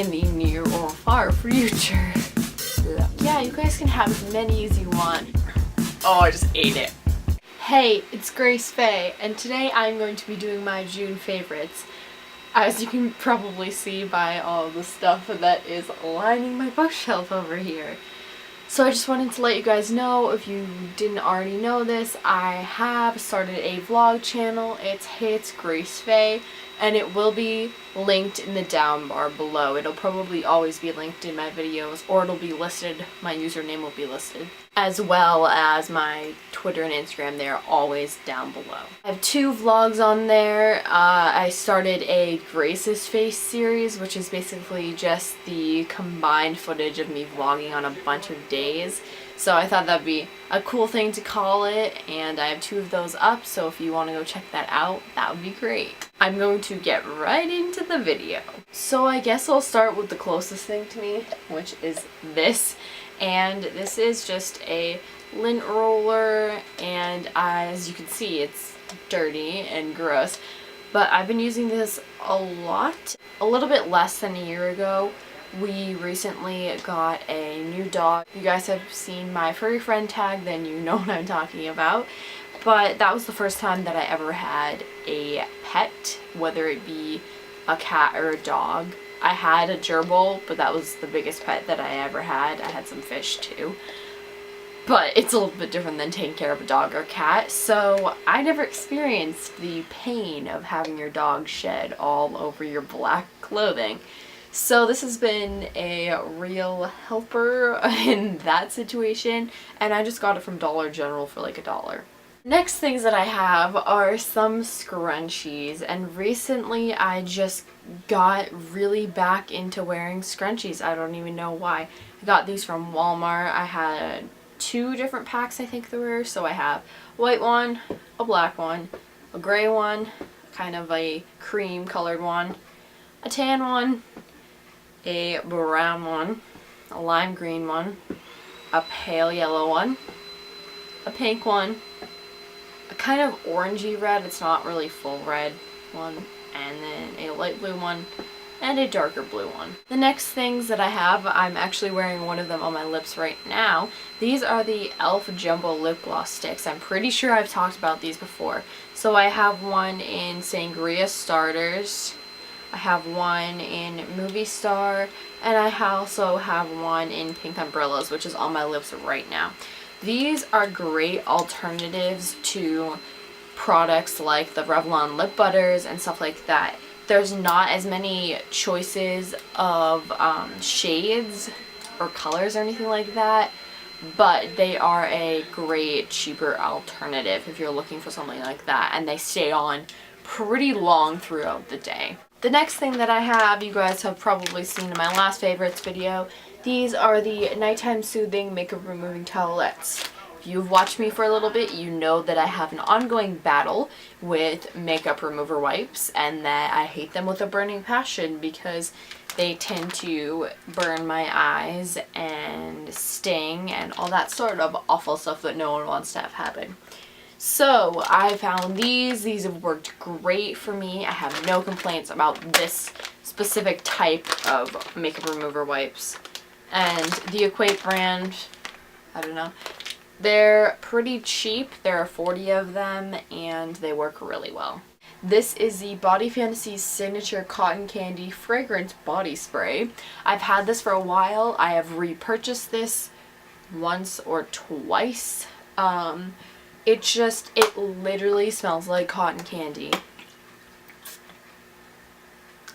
in the near or far future. Yeah, you guys can have as many as you want. Oh, I just ate it. Hey, it's Grace Faye, and today I'm going to be doing my June favorites. As you can probably see by all the stuff that is lining my bookshelf over here. So I just wanted to let you guys know, if you didn't already know this, I have started a vlog channel. It's Hey It's Grace Faye, and it will be linked in the down bar below. It'll probably always be linked in my videos, or it'll be listed, my username will be listed, as well as my Twitter and Instagram. They're always down below. I have 2 vlogs on there. I started a Grace's Face series, which is basically just the combined footage of me vlogging on a bunch of days. So I thought that'd be a cool thing to call it, and I have 2 of those up, so if you want to go check that out, that would be great. I'm going to get right into the video. So I guess I'll start with the closest thing to me, which is this. And this is just a lint roller, and as you can see, it's dirty and gross. But I've been using this a lot. A little bit less than a year ago, we recently got a new dog. You guys have seen my furry friend tag, then you know what I'm talking about. But that was the first time that I ever had a pet, whether it be a cat or a dog. I had a gerbil, but that was the biggest pet that I ever had. I had some fish too. But it's a little bit different than taking care of a dog or cat, so I never experienced the pain of having your dog shed all over your black clothing. So this has been a real helper in that situation, and I just got it from Dollar General for like $1. Next things that I have are some scrunchies, and recently I just got really back into wearing scrunchies. I don't even know why. I got these from Walmart. I had 2 different packs, I think there were. So I have a white one, a black one, a gray one, kind of a cream colored one, a tan one, a brown one, a lime green one, a pale yellow one, a pink one, a kind of orangey red, it's not really full red one, and then a light blue one, and a darker blue one. The next things that I have, I'm actually wearing one of them on my lips right now. These are the e.l.f. Jumbo Lip Gloss Sticks. I'm pretty sure I've talked about these before. So I have one in Sangria Starters, I have one in Movie Star, and I also have one in Pink Umbrellas, which is on my lips right now. These are great alternatives to products like the Revlon lip butters and stuff like that. There's not as many choices of shades or colors or anything like that, but they are a great cheaper alternative if you're looking for something like that, and they stay on pretty long throughout the day. The next thing that I have, you guys have probably seen in my last favorites video. These are the Nighttime Soothing Makeup Removing Towelettes. If you've watched me for a little bit, you know that I have an ongoing battle with makeup remover wipes, and that I hate them with a burning passion because they tend to burn my eyes and sting and all that sort of awful stuff that no one wants to have happen. So I found these. These have worked great for me. I have no complaints about this specific type of makeup remover wipes. And the Equate brand, I don't know, they're pretty cheap. There are 40 of them, and they work really well. This is the Body Fantasies Signature Cotton Candy Fragrance Body Spray. I've had this for a while. I have repurchased this once or twice. It literally smells like cotton candy.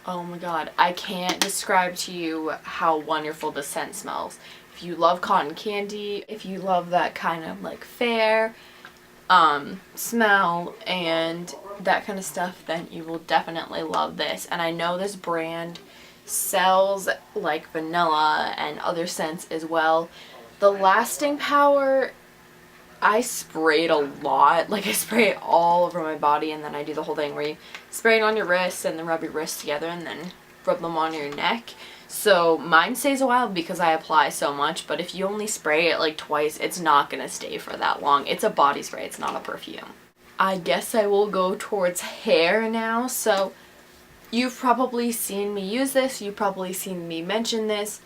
Oh my god, I can't describe to you how wonderful the scent smells. If you love cotton candy, if you love that kind of like fair smell and that kind of stuff, then you will definitely love this. And I know this brand sells like vanilla and other scents as well. The lasting power, I spray it a lot. Like I spray it all over my body, and then I do the whole thing where you spray it on your wrists and then rub your wrists together and then rub them on your neck. So mine stays a while because I apply so much, but if you only spray it like twice, it's not going to stay for that long. It's a body spray, it's not a perfume. I guess I will go towards hair now. So You've probably seen me use this, you've probably seen me mention this.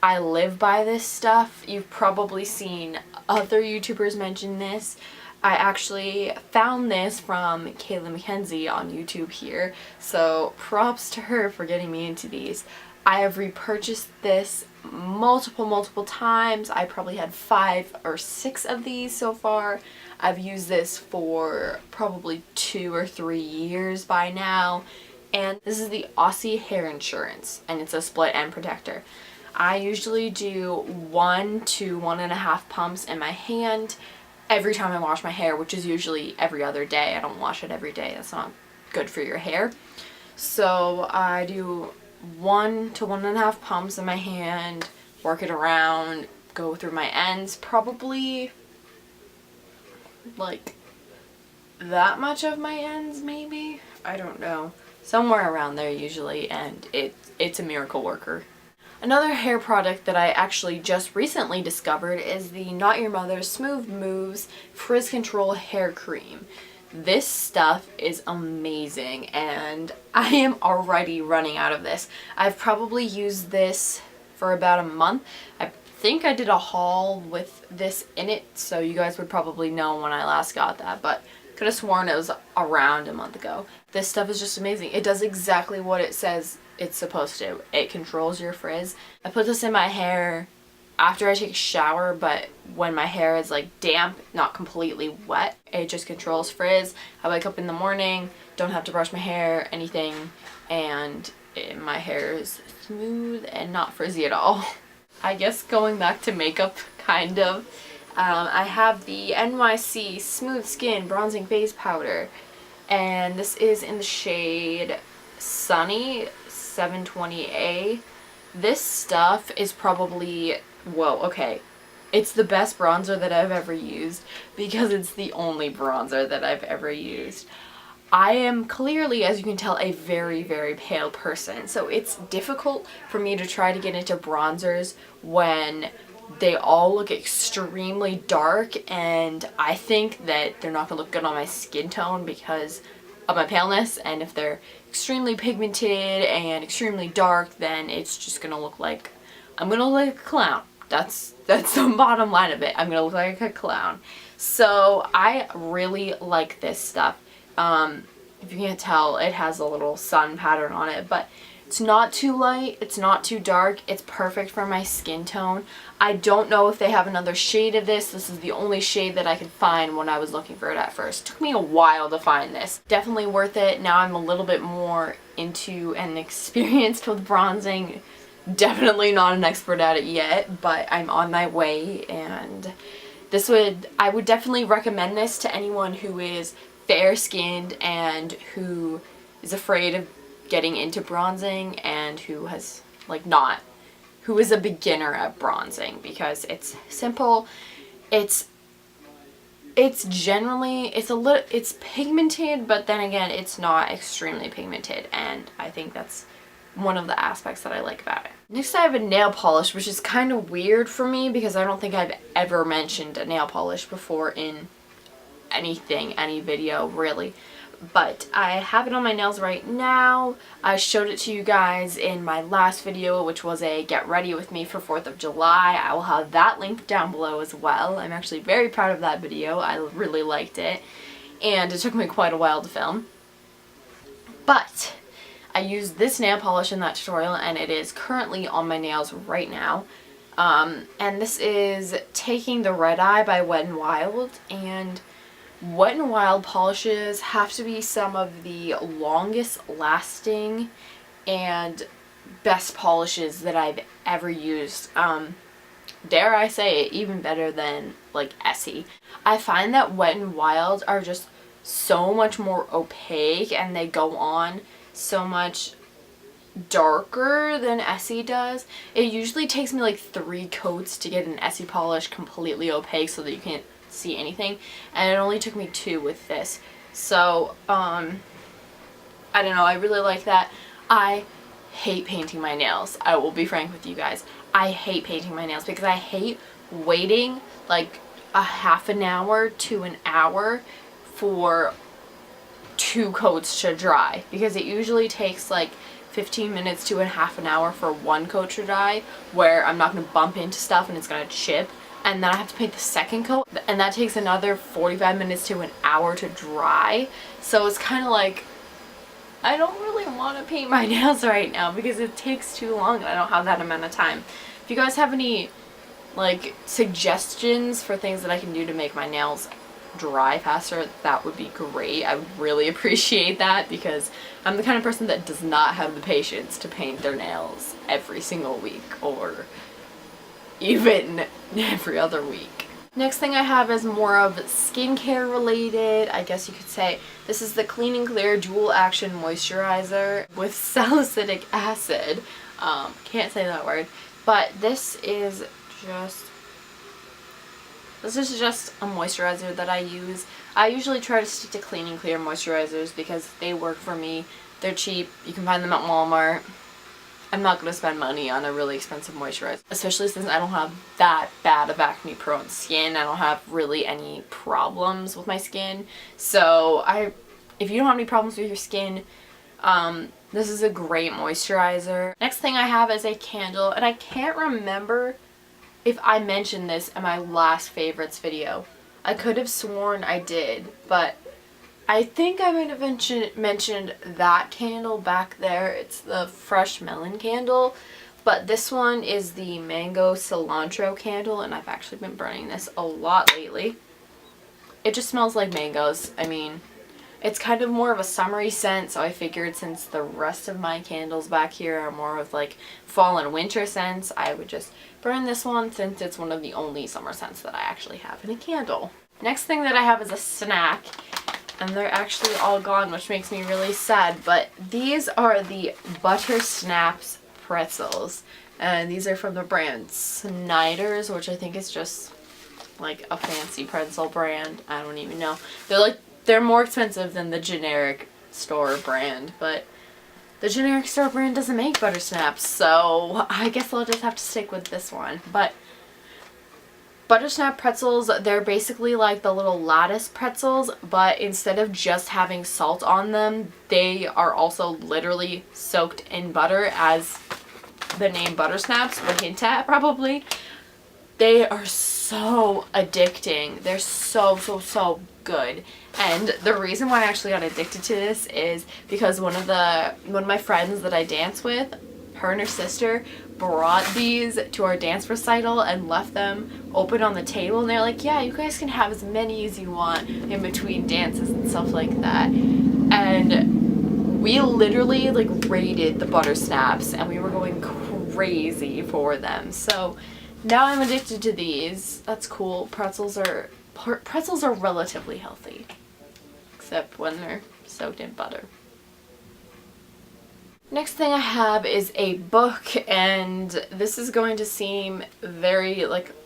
I live by this stuff. You've probably seen other YouTubers mention this. I actually found this from Kayla McKenzie on YouTube here, so props to her for getting me into these. I have repurchased this multiple times. I probably had 5 or 6 of these so far. I've used this for probably 2 or 3 years by now. And this is the Aussie hair insurance, and it's a split end protector. I usually do 1 to 1.5 pumps in my hand every time I wash my hair, which is usually every other day. I don't wash it every day. That's not good for your hair. So I do 1 to 1.5 pumps in my hand, work it around, go through my ends, probably like that much of my ends maybe. I don't know. Somewhere around there usually, and it's a miracle worker. Another hair product that I actually just recently discovered is the Not Your Mother's Smooth Moves Frizz Control Hair Cream. This stuff is amazing, and I am already running out of this. I've probably used this for about a month. I think I did a haul with this in it, so you guys would probably know when I last got that, but could have sworn it was around a month ago. This stuff is just amazing. It does exactly what it says it's supposed to. It controls your frizz. I put this in my hair after I take a shower, but when my hair is like damp, not completely wet, it just controls frizz. I wake up in the morning, don't have to brush my hair, anything, and my hair is smooth and not frizzy at all. I guess going back to makeup, kind of. I have the NYC Smooth Skin Bronzing Face Powder, and this is in the shade Sunny 720A. This stuff is probably, well, okay, it's the best bronzer that I've ever used because it's the only bronzer that I've ever used. I am clearly, as you can tell, a very pale person, so it's difficult for me to try to get into bronzers when they all look extremely dark, and I think that they're not going to look good on my skin tone because of my paleness, and if they're extremely pigmented and extremely dark, then it's just going to look like I'm going to look like a clown. That's the bottom line of it. I'm going to look like a clown. So I really like this stuff. If you can't tell, it has a little sun pattern on it, but it's not too light, it's not too dark, it's perfect for my skin tone. I don't know if they have another shade of this. This is the only shade that I could find when I was looking for it at first. It took me a while to find this. Definitely worth it. Now I'm a little bit more into and experienced with bronzing. Definitely not an expert at it yet, but I'm on my way, and I would definitely recommend this to anyone who is fair-skinned and who is afraid of getting into bronzing and who has who is a beginner at bronzing, because it's simple. It's generally, it's pigmented, but then again, it's not extremely pigmented, and I think that's one of the aspects that I like about it. Next, I have a nail polish, which is kind of weird for me because I don't think I've ever mentioned a nail polish before in anything, any video really. But I have it on my nails right now. I showed it to you guys in my last video, which was a get ready with me for 4th of July. I will have that linked down below as well. I'm actually very proud of that video. I really liked it, and it took me quite a while to film. But I used this nail polish in that tutorial, and it is currently on my nails right now. And this is Taking the Red Eye by Wet n Wild, and Wet n Wild polishes have to be some of the longest lasting and best polishes that I've ever used. Dare I say it, even better than like Essie. I find that Wet n Wild are just so much more opaque, and they go on so much darker than Essie does. It usually takes me like 3 coats to get an Essie polish completely opaque so that you can't see anything, and it only took me 2 with this. So I don't know, I really like that. I hate painting my nails. I will be frank with you guys. I hate painting my nails because I hate waiting like a half an hour to an hour for 2 coats to dry, because it usually takes like 15 minutes to a half an hour for 1 coat to dry, where I'm not going to bump into stuff and it's going to chip, and then I have to paint the second coat, and that takes another 45 minutes to an hour to dry. So it's kind of like, I don't really want to paint my nails right now because it takes too long and I don't have that amount of time. If you guys have any like suggestions for things that I can do to make my nails dry faster, that would be great. I would really appreciate that, because I'm the kind of person that does not have the patience to paint their nails every single week or even every other week. Next thing I have is more of skincare related, I guess you could say. This is the Clean and Clear Dual Action Moisturizer with salicylic acid. Can't say that word. But this is just a moisturizer that I use. I usually try to stick to Clean and Clear moisturizers because they work for me. They're cheap. You can find them at Walmart. I'm not going to spend money on a really expensive moisturizer, especially since I don't have that bad of acne-prone skin. I don't have really any problems with my skin. So if you don't have any problems with your skin, this is a great moisturizer. Next thing I have is a candle, and I can't remember if I mentioned this in my last favorites video. I could have sworn I did, but I think I might have mentioned that candle back there. It's the Fresh Melon candle, but this one is the Mango Cilantro candle, and I've actually been burning this a lot lately. It just smells like mangoes. I mean, it's kind of more of a summery scent, so I figured since the rest of my candles back here are more of like fall and winter scents, I would just burn this one since it's one of the only summer scents that I actually have in a candle. Next thing that I have is a snack, and they're actually all gone, which makes me really sad, but these are the Butter Snaps pretzels, and these are from the brand Snyder's, which I think is just like a fancy pretzel brand. I don't even know. They're more expensive than the generic store brand, but the generic store brand doesn't make Butter Snaps, so I guess I'll just have to stick with this one. But Butter Snap pretzels, they're basically like the little lattice pretzels, but instead of just having salt on them, they are also literally soaked in butter, as the name Butter Snaps would hint at probably. They are so addicting. They're so good. And the reason why I actually got addicted to this is because one of my friends that I dance with, her and her sister brought these to our dance recital and left them open on the table, and they're like, yeah, you guys can have as many as you want in between dances and stuff like that. And we literally like raided the Butter Snaps, and we were going crazy for them. So now I'm addicted to these. That's cool. Pretzels are relatively healthy, except when they're soaked in butter. Next thing I have is a book, and this is going to seem very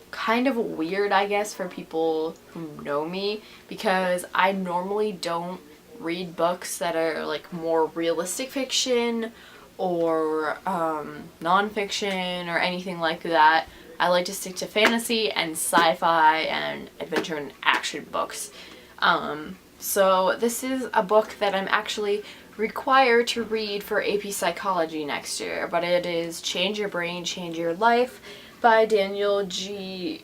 kind of weird, I guess, for people who know me, because I normally don't read books that are like more realistic fiction or nonfiction or anything like that. I like to stick to fantasy and sci-fi and adventure and action books. So this is a book that I'm actually required to read for AP Psychology next year, but it is Change Your Brain, Change Your Life by Daniel G.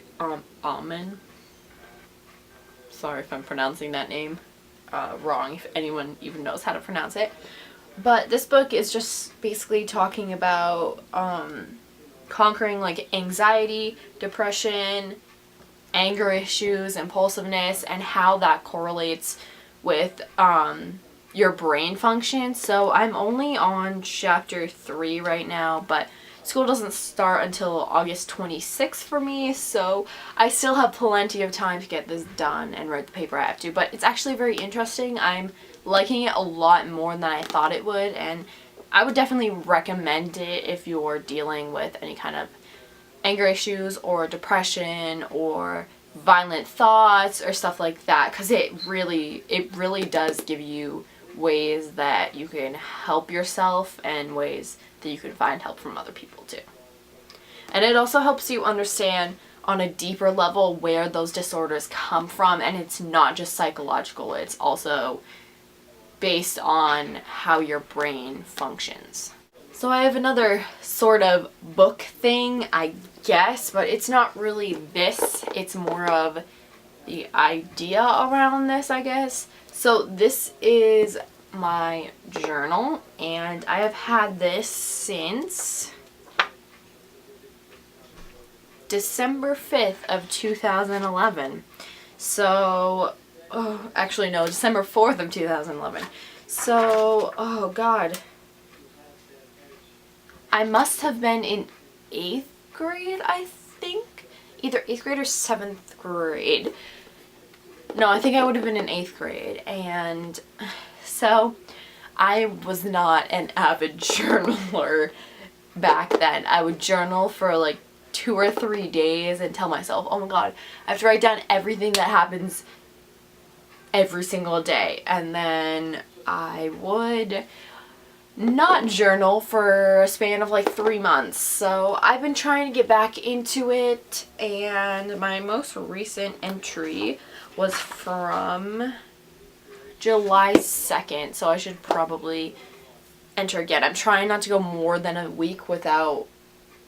Amen. Sorry if I'm pronouncing that name wrong, if anyone even knows how to pronounce it. But this book is just basically talking about conquering like anxiety, depression, anger issues, impulsiveness, and how that correlates with your brain function. So I'm only on chapter 3 right now, but school doesn't start until August 26th for me, so I still have plenty of time to get this done and write the paper I have to. But it's actually very interesting. I'm liking it a lot more than I thought it would, and I would definitely recommend it if you're dealing with any kind of anger issues or depression or violent thoughts or stuff like that, because it really does give you ways that you can help yourself and ways that you can find help from other people too. And it also helps you understand on a deeper level where those disorders come from, and it's not just psychological, it's also based on how your brain functions. So I have another sort of book thing, I guess, but it's not really this. It's more of the idea around this, I guess. So this is my journal, and I have had this since December 5th of 2011. So, actually no, December 4th of 2011. So, oh god. I must have been in 8th grade, I think. Either 8th grade or 7th grade. No, I think I would have been in 8th grade. And so I was not an avid journaler back then. I would journal for like 2 or 3 days and tell myself, oh my god, I have to write down everything that happens every single day. And then I would not journal for a span of like 3 months. So I've been trying to get back into it, and my most recent entry was from July 2nd, so I should probably enter again. I'm trying not to go more than a week without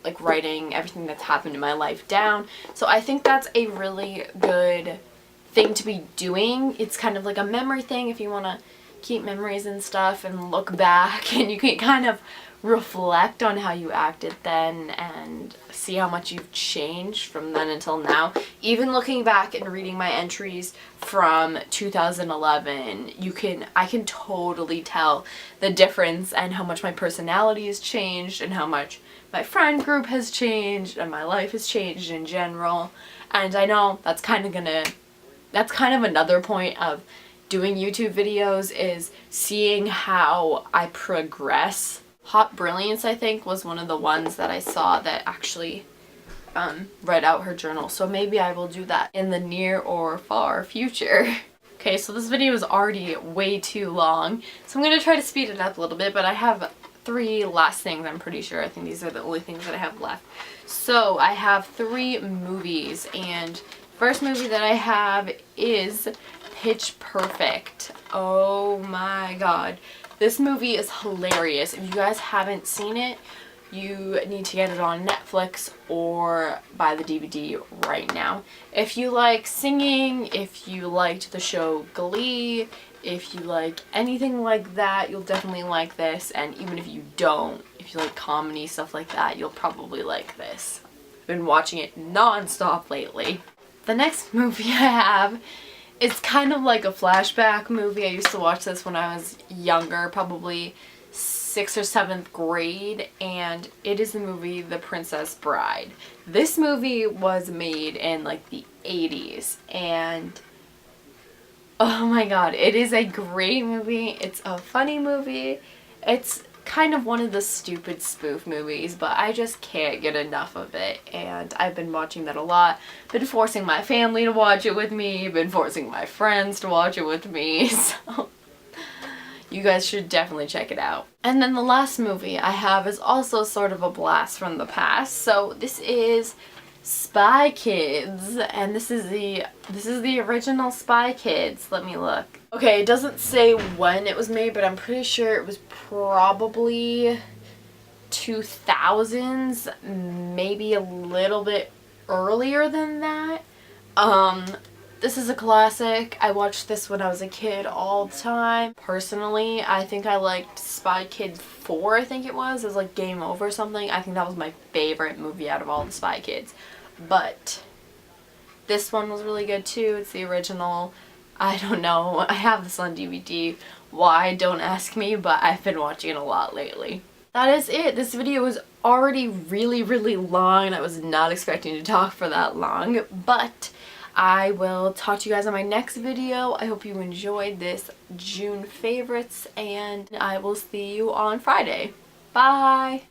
like writing everything that's happened in my life down. So I think that's a really good thing to be doing. It's kind of like a memory thing if you want to keep memories and stuff and look back, and you can kind of reflect on how you acted then and see how much you've changed from then until now. Even looking back and reading my entries from 2011, I can totally tell the difference and how much my personality has changed and how much my friend group has changed and my life has changed in general. And I know that's kind of another point of doing YouTube videos, is seeing how I progress. Hot Brilliance, I think, was one of the ones that I saw that actually read out her journal. So maybe I will do that in the near or far future. Okay, so this video is already way too long, so I'm going to try to speed it up a little bit, but I have 3 last things, I'm pretty sure. I think these are the only things that I have left. So I have 3 movies, and first movie that I have is Pitch Perfect. Oh my god. This movie is hilarious. If you guys haven't seen it, you need to get it on Netflix or buy the DVD right now. If you like singing, if you liked the show Glee, if you like anything like that, you'll definitely like this. And even if you don't, if you like comedy, stuff like that, you'll probably like this. I've been watching it non-stop lately. The next movie I have, it's kind of like a flashback movie. I used to watch this when I was younger, probably 6th or 7th grade, and it is the movie The Princess Bride. This movie was made in like the 80s, and oh my god, it is a great movie. It's a funny movie. It's kind of one of the stupid spoof movies, but I just can't get enough of it, and I've been watching that a lot. Been forcing my family to watch it with me, been forcing my friends to watch it with me, so you guys should definitely check it out. And then the last movie I have is also sort of a blast from the past. So this is Spy Kids, and this is the original Spy Kids. Let me look. Okay, it doesn't say when it was made, but I'm pretty sure it was probably 2000s, maybe a little bit earlier than that. This is a classic. I watched this when I was a kid all the time. Personally, I think I liked Spy Kids 4, I think it was. It was like Game Over or something. I think that was my favorite movie out of all the Spy Kids. But this one was really good too. It's the original. I don't know. I have this on DVD. Why? Don't ask me, but I've been watching it a lot lately. That is it. This video was already really, really long. I was not expecting to talk for that long, but I will talk to you guys on my next video. I hope you enjoyed this June favorites, and I will see you on Friday. Bye!